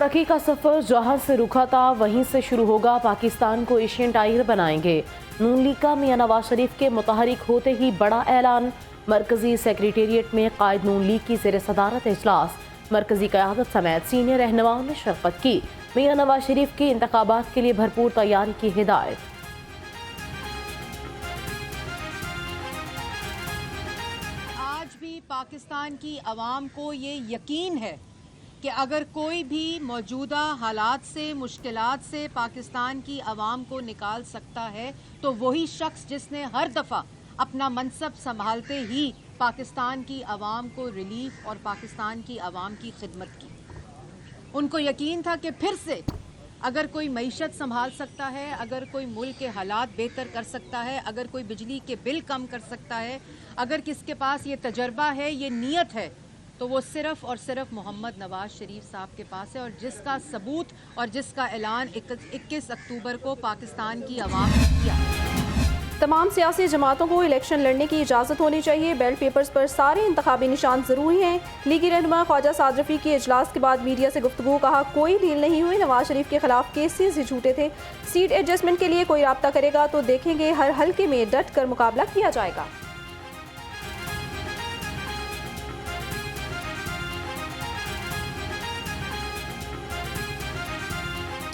तरक्की का सफर जहां से रुका था वहीं से शुरू होगा। पाकिस्तान को एशियन टाइगर बनाएंगे। नून लीग का मियां नवाज शरीफ के मुतहरिक होते ही बड़ा ऐलान। मरकजी सेक्रेटेरिएट में कायद नून लीग की ज़ेर सदारत इजलास। मरकजी क़यादत समेत सीनियर रहनुमाओं ने शिरकत की। मियां नवाज शरीफ की इंतखाबात के लिए भरपूर तैयारी की हिदायत। आज भी पाकिस्तान की आवाम को ये यकीन है कि अगर कोई भी मौजूदा हालात से, मुश्किलात से पाकिस्तान की आवाम को निकाल सकता है तो वही शख्स जिसने हर दफ़ा अपना मनसब संभालते ही पाकिस्तान की आवाम को रिलीफ और पाकिस्तान की आवाम की खिदमत की। उनको यकीन था कि फिर से अगर कोई मईशत संभाल सकता है, अगर कोई मुल्क के हालात बेहतर कर सकता है, अगर कोई बिजली के बिल कम कर सकता है, अगर किसके पास ये तजर्बा है, ये नीयत है, तो वो सिर्फ और सिर्फ मोहम्मद नवाज शरीफ साहब के पास है। और जिसका सबूत और जिसका ऐलान 21 अक्टूबर को पाकिस्तान की आवाम ने किया। तमाम सियासी जमातों को इलेक्शन लड़ने की इजाज़त होनी चाहिए। बैलेट पेपर्स पर सारे इंतखाबी निशान ज़रूरी हैं। लीगी रहनुमा ख्वाजा साद रफ़ी के इजलास के बाद मीडिया से गुफ्तगू। कहा कोई डील नहीं हुई, नवाज शरीफ के खिलाफ केसेस ही झूठे थे। सीट एडजस्टमेंट के लिए कोई राब्ता करेगा तो देखेंगे, हर हल्के में डट कर मुकाबला किया जाएगा।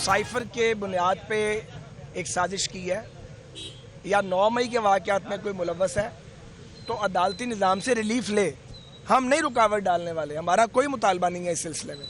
साइफर के बुनियाद पे एक साजिश की है या 9 मई के वाक़यात में कोई मुलव्वस है तो अदालती निज़ाम से रिलीफ ले। हम नहीं रुकावट डालने वाले, हमारा कोई मुतालबा नहीं है इस सिलसिले में।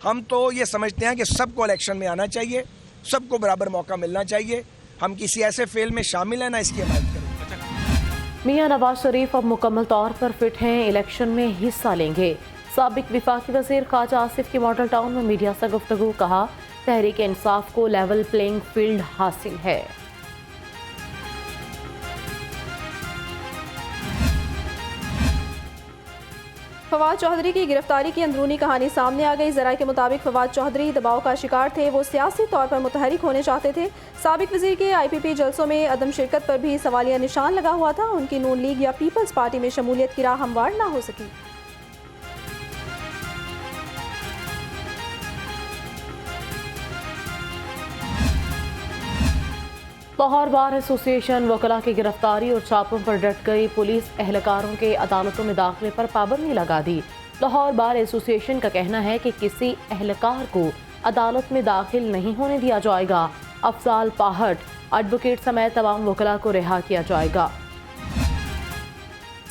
हम तो ये समझते हैं कि सबको इलेक्शन में आना चाहिए, सबको बराबर मौका मिलना चाहिए। हम किसी ऐसे फेल में शामिल हैं ना इसकी हिमायत करें। मियां नवाज शरीफ अब मुकम्मल तौर पर फिट हैं, इलेक्शन में हिस्सा लेंगे। साबिक विफाकी वज़ीर ख्वाजा आसिफ की मॉडल टाउन में मीडिया से गुफ्तगू। कहा तहरीक इंसाफ को लेवल प्लेइंग फील्ड हासिल है। फवाद चौधरी की गिरफ्तारी की अंदरूनी कहानी सामने आ गई। ज़राए के मुताबिक फवाद चौधरी दबाव का शिकार थे। वो सियासी तौर पर मुतहरिक होने चाहते थे। साबिक वज़ीर के IPP जलसों में अदम शिरकत पर भी सवालिया निशान लगा हुआ था। उनकी नून लीग या पीपल्स पार्टी में शमूलियत की राह हमवार ना हो सकी। लाहौर बार एसोसिएशन वकला की गिरफ्तारी और छापों पर डट गई। पुलिस एहलकारों के अदालतों में दाखिले पर पाबंदी लगा दी। लाहौर बार एसोसिएशन का कहना है कि किसी एहलकार को अदालत में दाखिल नहीं होने दिया जाएगा। अफजाल पाहट एडवोकेट समेत तमाम वकला को रिहा किया जाएगा।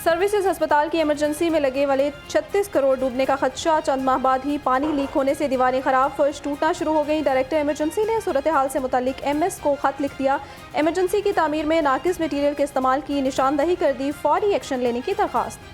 सर्विसेज अस्पताल की इमरजेंसी में लगे वाले 36 करोड़ डूबने का खदशा। चंद माह बाद ही पानी लीक होने से दीवारें खराब, फर्श टूटना शुरू हो गई। डायरेक्टर इमरजेंसी ने सूरत हाल से मुतालिक MS को खत लिख दिया। इमरजेंसी की तामीर में नाकिस मटीरियल के इस्तेमाल की निशानदही कर दी। फौरी एक्शन लेने की दरख्वास्त।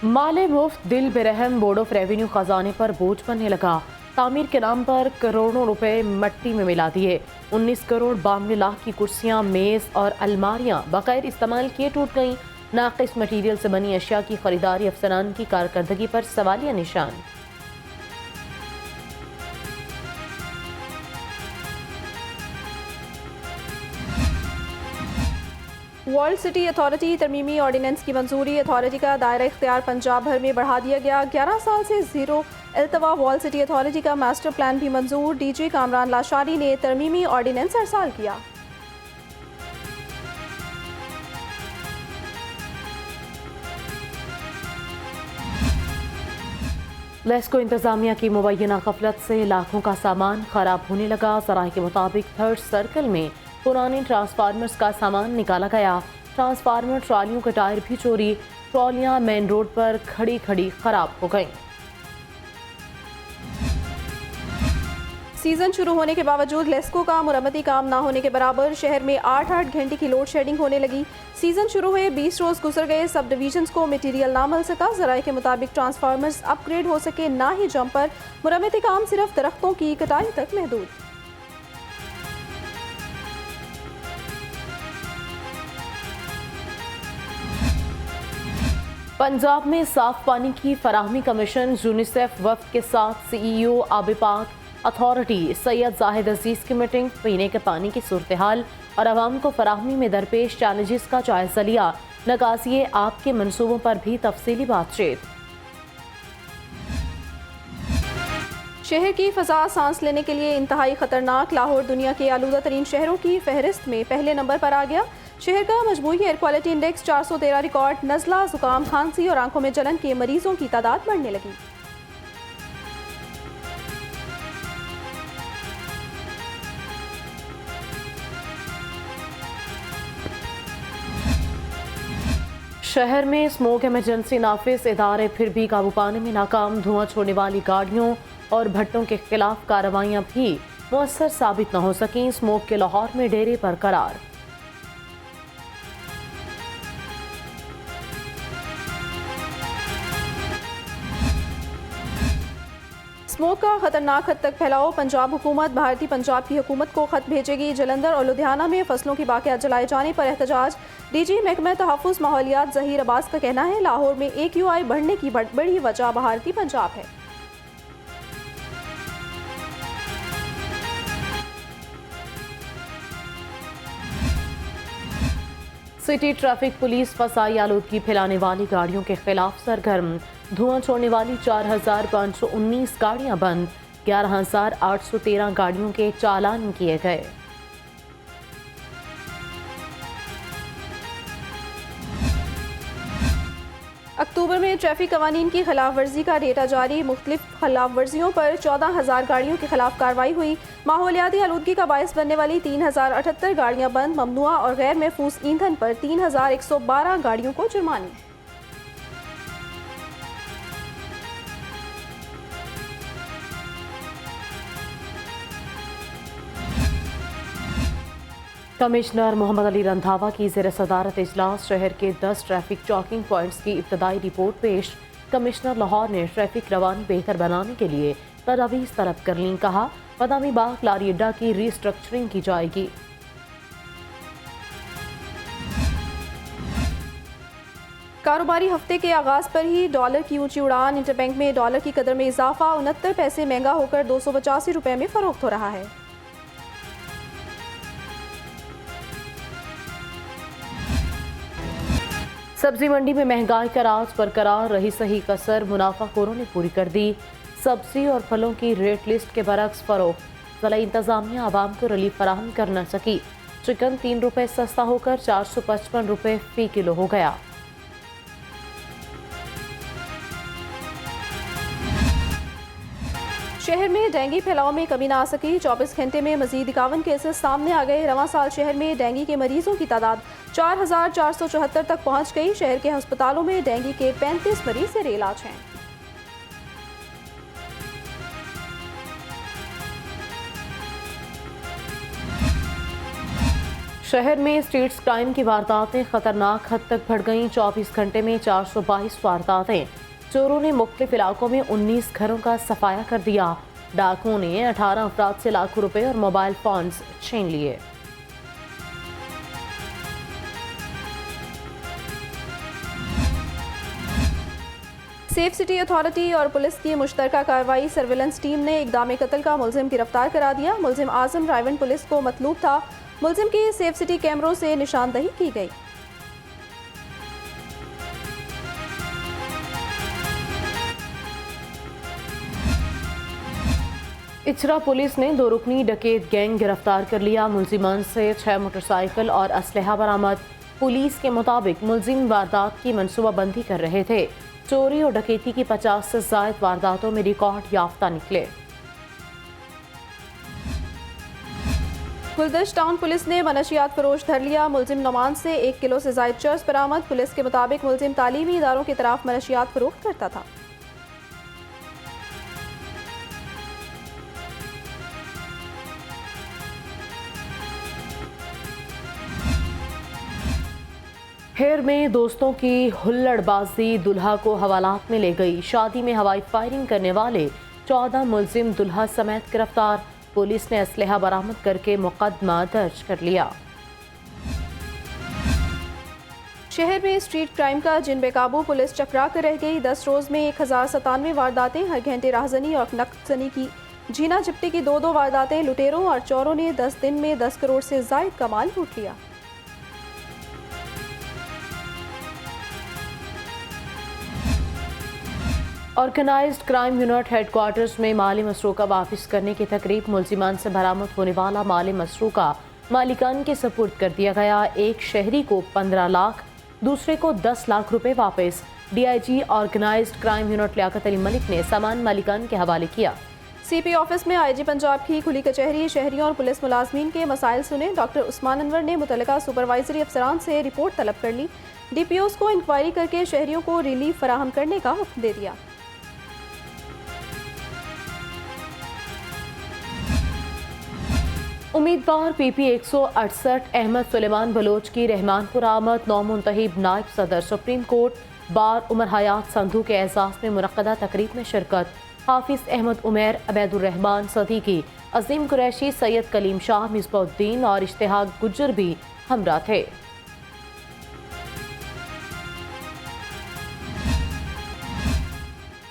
माले मुफ्त दिल बेरहम बोर्ड ऑफ रेवेन्यू खजाने पर बोझ बनने लगा। तामीर के नाम पर करोड़ों रुपए मिट्टी में मिला दिए। 19 करोड़ 92 लाख की कुर्सियां, मेज और अलमारियां बगैर इस्तेमाल किए टूट गईं। नाकिस मटीरियल से बनी अशिया की खरीदारी अफसरान की कारकर्दगी पर सवालिया निशान। वर्ल्ड सिटी अथॉरिटी तरमीमी ऑर्डिनेंस की मंजूरी। अथॉरिटी का दायरा इख्तियार पंजाब भर में बढ़ा दिया गया। 11 साल से जीरो अल्तवा वर्ल्ड सिटी अथॉरिटी का मास्टर प्लान भी मंजूर। DG कामरान लाशारी ने तरमीमी ऑर्डिनेंस अरसाल किया। लेस्को इंतजामिया की मुबैना गफलत से लाखों का सामान खराब होने लगा। ज़राए के मुताबिक 3rd सर्कल में पुराने ट्रांसफार्मर्स का सामान निकाला गया। ट्रांसफार्मर ट्रालियों के टायर भी चोरी। ट्रॉलियां मेन रोड पर खड़ी खड़ी खराब हो गईं। सीजन शुरू होने के बावजूद लेस्को का मुरम्मती काम ना होने के बराबर। शहर में 8-8 घंटे की लोड शेडिंग होने लगी। सीजन शुरू हुए 20 रोज गुजर गए, सब डिवीजन्स को मटेरियल ना मिल सका। ज़राए के मुताबिक ट्रांसफार्मर्स अपग्रेड हो सके ना ही जंपर। मुरम्मती काम सिर्फ दरख्तों की कटाई तक महदूद। पंजाब में साफ पानी की फराहमी कमीशन यूनिसेफ वफ्द के साथ CEO आबिपाक अथॉरिटी सैयद जाहिद अजीज की मीटिंग, पीने के पानी की सूरत हाल और आवाम को फराहमी में दरपेश चैलेंजेस का जायजा लिया। नकासिए आपके मंसूबों पर भी तफसीली बातचीत। शहर की फ़ज़ा सांस लेने के लिए इंतहाई ख़तरनाक, लाहौर दुनिया के आलूदा तरीन शहरों की फहरिस्त में पहले नंबर पर आ गया। शहर का मजमूई एयर क्वालिटी इंडेक्स 413 रिकॉर्ड। नज़ला, ज़ुकाम, खांसी और आंखों में जलन के मरीजों की तादाद बढ़ने लगी। शहर में स्मोक इमरजेंसी नाफिज, इदारे फिर भी काबू पाने में नाकाम। धुआं छोड़ने वाली गाड़ियों और भट्टों के खिलाफ कार्रवाइयां भी मुअस्सर साबित न हो सकीं। स्मोक के लाहौर में डेरे पर करार। स्मोक का खतरनाक हद तक फैलाव। पंजाब हुकूमत भारतीय पंजाब की हुकूमत को खत भेजेगी। जलंधर और लुधियाना में फसलों की बाक़ियात जलाए जाने पर एहतजाज। डीजी महकमा तहफ़्फ़ुज़ माहौलियात ज़हीर अब्बास का कहना है, लाहौर में AQI बढ़ने की बड़ी वजह भारतीय पंजाब है। सिटी ट्रैफिक पुलिस फसाई आलूदगी फैलाने वाली गाड़ियों के खिलाफ सरगर्म। धुआं छोड़ने वाली 4,519 गाड़ियां बंद। 11,813 गाड़ियों के चालान किए गए। अक्टूबर में ट्रैफिक कवानीन की खिलाफ वर्जी का डेटा जारी। मुख्तलिफ खिलाफ वर्जियों पर 14,000 गाड़ियों के खिलाफ कार्रवाई हुई। माहौलियाती आलूदगी का बायस बनने वाली 3,078 गाड़ियां बंद। ममनुआ और गैर महफूज ईंधन पर 3,112 गाड़ियों को जुर्माने। कमिश्नर मोहम्मद अली रंधावा की ज़ेर सदारत इजलास। शहर के 10 ट्रैफिक चौकिंग पॉइंट्स की इब्तदाई रिपोर्ट पेश। कमिश्नर लाहौर ने ट्रैफिक रवानी बेहतर बनाने के लिए तजावीज़ तलब कर लीं। कहा, बदामी बाग लारी अड्डा की रीस्ट्रक्चरिंग की जाएगी। कारोबारी हफ्ते के आगाज पर ही डॉलर की ऊंची उड़ान। इंटरबैंक में डॉलर की कदर में इजाफा। 69 पैसे महंगा होकर 285 रुपए में फरोख्त हो रहा है। सब्जी मंडी में महंगाई का राज बरकरार रही। सही कसर मुनाफाखोरों ने पूरी कर दी। सब्जी और फलों की रेट लिस्ट के बरक्स फरोख्त। जिला इंतजामिया आवाम को रिलीफ फराहम कर न सकी। चिकन 3 रुपए सस्ता होकर 455 रुपए फी किलो हो गया। शहर में डेंगू फैलाव में कमी न आ सकी। 24 घंटे में मजीद 51 केसेस सामने आ गए। रवां साल शहर में डेंगू के मरीजों की तादाद 4,474 तक पहुंच गई। शहर के अस्पतालों में डेंगू के 35 मरीज ज़ेर इलाज हैं। शहर में स्ट्रीट क्राइम की वारदातें खतरनाक हद तक बढ़ गईं। 24 घंटे में 422 वारदातें। चोरों ने मुख्तलिफ इलाकों में 19 घरों का सफाया कर दिया। डाकुओं ने 18 अफराद से लाखों रुपए और मोबाइल फोन्स छीन लिए। सेफ सिटी अथॉरिटी और पुलिस की मुश्तरका कार्रवाई। सर्विलेंस टीम ने इक़दाम कत्ल का मुलजिम गिरफ्तार करा दिया। मुलजिम आजम रायवन पुलिस को मतलूब था। मुलजिम की सेफ सिटी कैमरों से निशानदही की गई। इचरा पुलिस ने 2 रुकनी डकैत गैंग गिरफ्तार कर लिया। मुलजिमान से 6 मोटरसाइकिल और असलहा बरामद। पुलिस के मुताबिक मुलजिम वारदात की मनसूबाबंदी कर रहे थे। चोरी और डकैती की 50 से ज़ायद वारदातों में रिकॉर्ड याफ्ता निकले। गुलदश्त टाउन पुलिस ने मनशियात फरोश धर लिया। मुलजिम नौमान से 1 किलो से ज़ायद चर्स बरामद। पुलिस के मुताबिक मुलजिम तालीमी इदारों की तरफ मनशियात फरोख्त करता था। हेर में दोस्तों की हुल्लड़बाजी दुल्हा को हवालात में ले गई। शादी में हवाई फायरिंग करने वाले 14 मुलजिम दुल्हा समेत गिरफ्तार। पुलिस ने असलहा बरामद करके मुकदमा दर्ज कर लिया। शहर में स्ट्रीट क्राइम का जिन बेकाबू। पुलिस चकरा कर रह गई। 10 रोज में 1097 वारदातें। हर घंटे राहजनी और नक्सनी की जीना जिप्टी की 2 वारदातें, लुटेरों और चोरों ने 10 दिन में 10 करोड़ से जायद का माल लूट लिया। ऑर्गेनाइज्ड क्राइम यूनिट हेडक्वार्टर्स में माली मसरूका वापस करने की तकरीब, मुलजिमान से बरामद होने वाला माली मसरूका मालिकान के सपुर्द कर दिया गया। एक शहरी को 15 लाख, दूसरे को 10 लाख रुपए वापस। DIG organised crime unit Liaquat Ali Malik ने सामान मालिकान के हवाले किया। सीपी ऑफिस में आईजी पंजाब की खुली कचहरी, शहरियों और पुलिस मुलाजमीन के मसाइल सुने। डॉक्टर उस्मान अनवर ने मुतल्लिका सुपरवाइजरी अफसरान से रिपोर्ट तलब कर ली। डीपीओस को इंक्वायरी करके शहरियों को रिलीफ फराहम करने का हुक्म दे दिया। उम्मीदवार पीपी 168 अहमद सुलेमान बलोच की रहमानपुर आमद। नौमुंतहिब नायब सदर सुप्रीम कोर्ट बार उमर हयात संधू के एजाज़ में मुनक्कदा तकरीब में शिरकत। हाफिज अहमद उमैर, अबैदुर्रहमान सदीकी, अजीम कुरैशी, सैयद कलीम शाह, मिसबाउद्दीन और इश्तिहाक गुज्जर भी हमरा थे।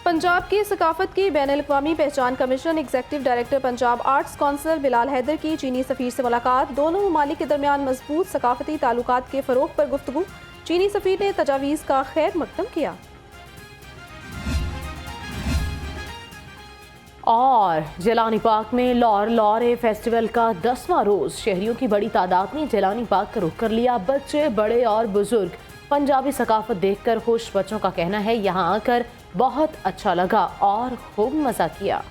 पंजाब की सकाफत की बैनुल-अक़वामी पहचान commission executive director Punjab arts council Bilal Haider की चीनी सफ़ीर से मुलाकात। दोनों ममालिक के दरमियान मजबूत सकाफती ताल्लुकात के फ़रोग़ पर गुफ्तगू। चीनी सफ़ीर ने तजावीज़ का खैर मकदम किया। और जिलानी पार्क में लॉरे फेस्टिवल का 10वां रोज़, शहरियों की बड़ी तादाद ने जिलानी पार्क का रुख कर लिया। बच्चे, बड़े और बुजुर्ग पंजाबी सकाफत देखकर खुश। बच्चों का कहना है यहाँ आकर बहुत अच्छा लगा और खूब मज़ा किया।